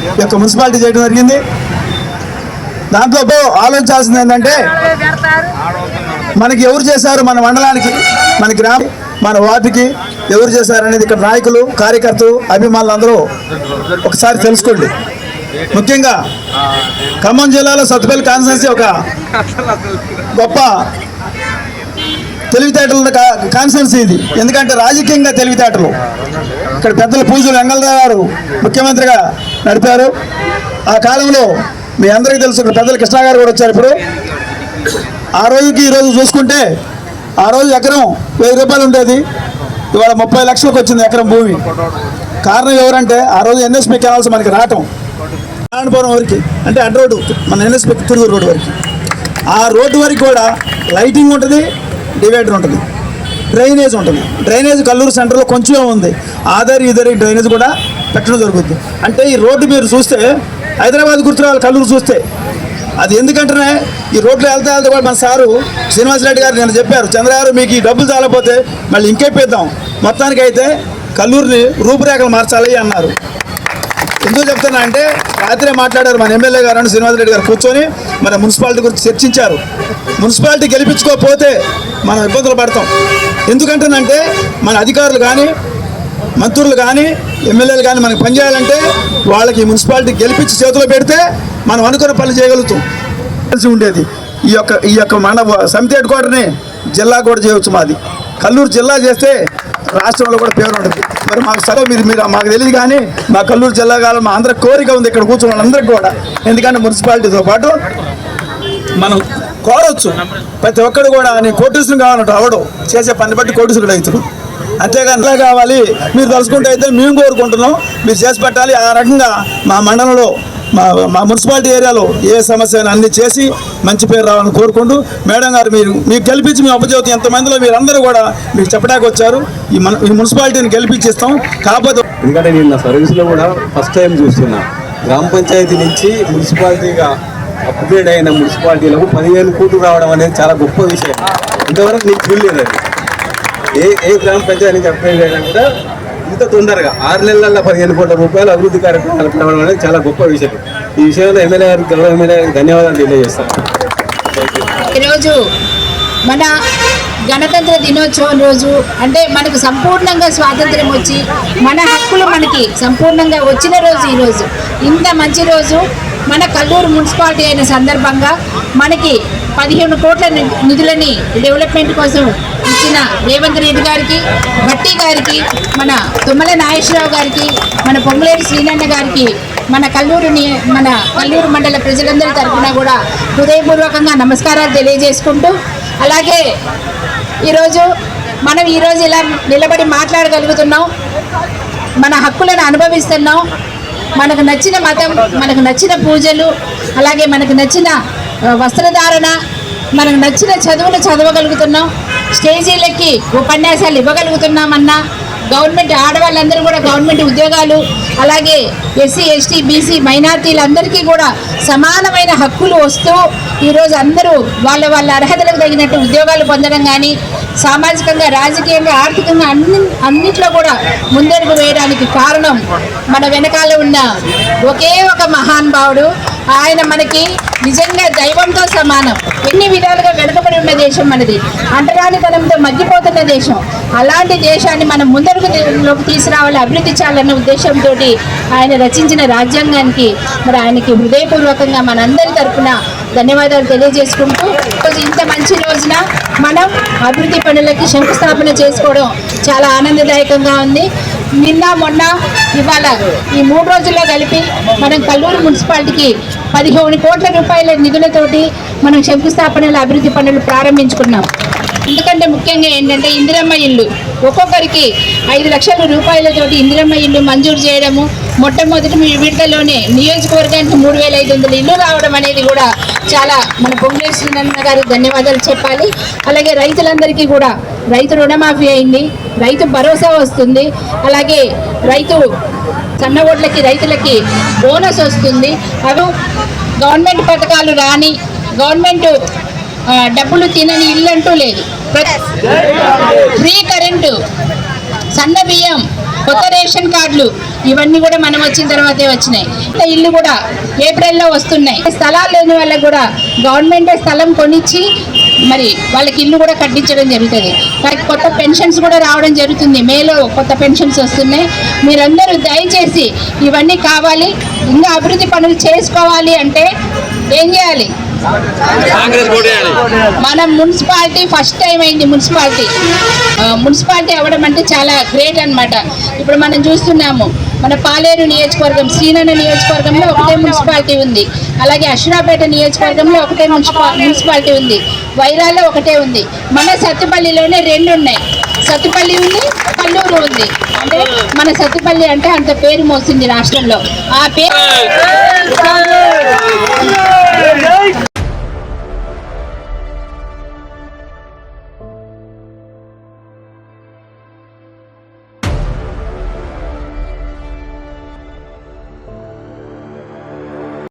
ఈ యొక్క మున్సిపాలిటీ చేయడం జరిగింది. దాంట్లో ఆలోచించాల్సింది ఏంటంటే మనకి ఎవరు చేశారు, మన మండలానికి, మన గ్రామం, మన వార్డుకి ఎవరు చేశారనేది ఇక్కడ నాయకులు, కార్యకర్తలు, అభిమానులు అందరూ ఒకసారి తెలుసుకోండి. ముఖ్యంగా ఖమ్మం జిల్లాలో సత్తుపల్లి కాన్స్టిట్యున్సీ ఒక గొప్ప తెలివితేటల కాన్స్టిట్యున్సీ ఇది. ఎందుకంటే రాజకీయంగా తెలివితేటలు ఇక్కడ పెద్దల పూజలు వెంగళరావు గారు ముఖ్యమంత్రిగా నడిపారు. ఆ కాలంలో మీ అందరికీ తెలుసు, ఇక్కడ పెద్దల కృష్ణ గారు కూడా వచ్చారు. ఇప్పుడు ఆ రోజుకి ఈ రోజు చూసుకుంటే ఆ రోజు ఎకరం 1000 రూపాయలు ఉండేది, ఇవాళ 30 లక్షలకు వచ్చింది ఎకరం భూమి. కారణం ఎవరంటే ఆ రోజు ఎన్ఎస్పి కెనాల్స్ మనకి రావటం, నారాయణపురం వరకు అంటే అడ్ రోడ్డు మన ఎన్ఎస్పి తిరుగు రోడ్డు వరకు, ఆ రోడ్డు వరకు కూడా లైటింగ్ ఉంటుంది, డివైడర్ ఉంటుంది, డ్రైనేజ్ ఉంటుంది. డ్రైనేజ్ కల్లూరు సెంటర్లో కొంచెమే ఉంది, ఆధారి ఇదరి డ్రైనేజ్ కూడా పెట్టడం జరుగుతుంది. అంటే ఈ రోడ్డు మీరు చూస్తే హైదరాబాద్ గుర్తురావాలి, కల్లూరు చూస్తే. అది ఎందుకంటే ఈ రోడ్లో వెళ్తా కూడా మన సారు శ్రీనివాసరెడ్డి గారు నేను చెప్పారు, చంద్రగారు మీకు ఈ డబ్బులు చాలకపోతే మళ్ళీ ఇంకేపిద్దాం, మొత్తానికి అయితే కల్లూరుని రూపురేఖలు మార్చాలి అన్నారు. ఎందుకు చెప్తున్నా అంటే రాత్రే మాట్లాడారు మన ఎమ్మెల్యే గారు శ్రీనివాసరెడ్డి గారు కూర్చొని మన మున్సిపాలిటీ గురించి చర్చించారు. మున్సిపాలిటీ గెలిపించుకోకపోతే మనం ఇబ్బందులు పడతాం. ఎందుకంటేనంటే మన అధికారులు కానీ, మంత్రులు కానీ, ఎమ్మెల్యేలు కానీ మనకు పనిచేయాలంటే వాళ్ళకి మున్సిపాలిటీ గెలిపించి చేతిలో పెడితే మనం అనుకున్న పనులు చేయగలుగుతాం. కలిసి ఉండేది ఈ యొక్క మన సమితి హెడ్ క్వార్టర్ని జిల్లా కూడా చేయవచ్చు. మాది కల్లూరు జిల్లా చేస్తే రాష్ట్రంలో కూడా పేరు ఉంటుంది. మరి మాకు సరే మీరు మాకు తెలియదు కానీ మా కల్లూరు జిల్లా కాలం మా అందరి కోరిక ఉంది ఇక్కడ కూర్చున్న వాళ్ళందరికీ కూడా. ఎందుకంటే మున్సిపాలిటీతో పాటు మనం కోరవచ్చు, ప్రతి ఒక్కరు కూడా నేను కోటీసులు కావాలంటే అవడం చేసే పని బట్టి కోటీసులు అవుతారు. అంతేగాని ఇలా కావాలి మీరు తలుచుకుంటే అయితే మేము కోరుకుంటున్నాం, మీరు చేసి పెట్టాలి. ఆ రకంగా మా మండలంలో మా మున్సిపాలిటీ ఏరియాలో ఏ సమస్య అన్నీ చేసి మంచి పేరు రావాలని కోరుకుంటూ, మేడం గారు మీరు గెలిపించి మేము అప్పచెబుతాం. ఎంతమందిలో మీరందరూ కూడా మీకు చెప్పడానికి వచ్చారు, ఈ మున్సిపాలిటీని గెలిపించిస్తాం. కాకపోతే ఎందుకంటే నేను నా సర్వీస్లో కూడా ఫస్ట్ టైం చూస్తున్నా, గ్రామ పంచాయతీ నుంచి మున్సిపాలిటీగా అప్గ్రేడ్ అయిన మున్సిపాలిటీలకు 15 కోట్లు రావడం అనేది చాలా గొప్ప విషయం. ఇంతవరకు నీకు చూడలేదు. అది ఏ గ్రామ పంచాయతీ నుంచి అప్గ్రేడ్ అయినా కూడా ఇంత తొందరగా 6 నెలల్లో 15 కోట్ల రూపాయలు అభివృద్ధి కార్యక్రమాలు పెట్టడం అనేది చాలా గొప్ప విషయం. ఈ విషయంలో ఎమ్మెల్యే గారికి, గౌరవ ఎమ్మెల్యే గారికి ధన్యవాదాలు తెలియజేస్తాను. ఈరోజు మన గణతంత్ర దినోత్సవం రోజు, అంటే మనకు సంపూర్ణంగా స్వాతంత్రం వచ్చి మన హక్కులు మనకి సంపూర్ణంగా వచ్చిన రోజు ఈరోజు. ఇంత మంచి రోజు మన కల్లూరు మున్సిపాలిటీ అయిన సందర్భంగా మనకి 15 కోట్ల నిధులని డెవలప్మెంట్ కోసం ఇచ్చిన రేవంత్ రెడ్డి గారికి, భట్టి గారికి, మన తుమ్మల నాగేశ్వరరావు గారికి, మన పొంగులేటి శ్రీనన్న గారికి, మన కల్లూరు మండల ప్రజలందరి తరఫున కూడా హృదయపూర్వకంగా నమస్కారాలు తెలియజేసుకుంటూ, అలాగే మనం ఈరోజు ఇలా నిలబడి మాట్లాడగలుగుతున్నాం, మన హక్కులను అనుభవిస్తున్నాం. మనకు నచ్చిన మతం, మనకు నచ్చిన పూజలు, అలాగే మనకు నచ్చిన వస్త్రధారణ, మనకు నచ్చిన చదువులు చదవగలుగుతున్నాం, స్టేజీలకి ఉపన్యాసాలు ఇవ్వగలుగుతున్నామన్నా, గవర్నమెంట్ ఆడవాళ్ళందరూ కూడా గవర్నమెంట్ ఉద్యోగాలు, అలాగే ఎస్సీ ఎస్టీ బీసీ మైనార్టీలందరికీ కూడా సమానమైన హక్కులు వస్తూ ఈరోజు అందరూ వాళ్ళ అర్హతలకు తగినట్టు ఉద్యోగాలు పొందడం కానీ, సామాజికంగా, రాజకీయంగా, ఆర్థికంగా అన్నిట్లో కూడా ముందడుగు వేయడానికి కారణం మన వెనకాల ఉన్న ఒకే ఒక మహానుభావుడు. ఆయన మనకి నిజంగా దైవంతో సమానం. ఎన్ని విధాలుగా వెనుకబడి ఉన్న దేశం మనది, అంటరానితనంతో మగ్గిపోతున్న దేశం. అలాంటి దేశాన్ని మనం ముందడుగులోకి తీసుకురావాలి, అభివృద్ధి చేయాలన్న ఉద్దేశంతో ఆయన రచించిన రాజ్యాంగానికి మరి ఆయనకి హృదయపూర్వకంగా మనందరి తరఫున ధన్యవాదాలు తెలియజేసుకుంటూ, ఇంత మంచి రోజున మనం అభివృద్ధి పనులకి శంకుస్థాపన చేసుకోవడం చాలా ఆనందదాయకంగా ఉంది. నిన్న మొన్న ఇవాళ ఈ 3 రోజుల్లో కలిపి మనం కల్లూరు మున్సిపాలిటీకి 15 కోట్ల రూపాయల నిధులతోటి మనం శంకుస్థాపనలు, అభివృద్ధి పనులు ప్రారంభించుకున్నాం. ఎందుకంటే ముఖ్యంగా ఏంటంటే ఇందిరమ్మ ఇల్లు ఒక్కొక్కరికి 5 లక్షల రూపాయలతోటి ఇందిరమ్మ ఇల్లు మంజూరు చేయడము, మొట్టమొదటి విడతలోనే నియోజకవర్గానికి 3500 ఇల్లు రావడం అనేది కూడా చాలా మన పొంగులేటి శ్రీనన్న గారికి ధన్యవాదాలు చెప్పాలి. అలాగే రైతులందరికీ కూడా రైతు రుణమాఫీ అయింది, రైతు భరోసా వస్తుంది, అలాగే సన్న ఓట్లకి రైతులకి బోనస్ వస్తుంది. అవి గవర్నమెంట్ పథకాలు రాని, గవర్నమెంట్ డబ్బులు తినని ఇల్లు అంటూ లేదు. ఫ్రీ కరెంటు, సన్న బియ్యం, కొత్త రేషన్ కార్డులు ఇవన్నీ కూడా మనం వచ్చిన తర్వాతే వచ్చినాయి. ఇల్లు కూడా ఏప్రిల్లో వస్తున్నాయి. స్థలాలు లేని వాళ్ళకి కూడా గవర్నమెంటే స్థలం కొనిచ్చి మరి వాళ్ళకి ఇల్లు కూడా కట్టించడం జరుగుతుంది. కొత్త పెన్షన్స్ కూడా రావడం జరుగుతుంది. మేలో కొత్త పెన్షన్స్ వస్తున్నాయి. మీరందరూ దయచేసి ఇవన్నీ కావాలి, ఇంకా అభివృద్ధి పనులు చేసుకోవాలి అంటే ఏం చేయాలి? మన మున్సిపాలిటీ ఫస్ట్ టైం అయింది. మున్సిపాలిటీ అవ్వడం అంటే చాలా గ్రేట్ అన్నమాట. ఇప్పుడు మనం చూస్తున్నాము, మన పాలేరు నియోజకవర్గం, శ్రీనగర్ నియోజకవర్గంలో ఒకటే మున్సిపాలిటీ ఉంది. అలాగే అశ్వరాపేట నియోజకవర్గంలో ఒకటే మున్సిపాలిటీ ఉంది. వైరాలో ఒకటే ఉంది. మన సత్తుపల్లిలోనే 2 ఉన్నాయి. సత్తుపల్లి ఉంది, కల్లూరు ఉంది. అంటే మన సత్తుపల్లి అంటే అంత పేరు మోసింది రాష్ట్రంలో. ఆ పేరు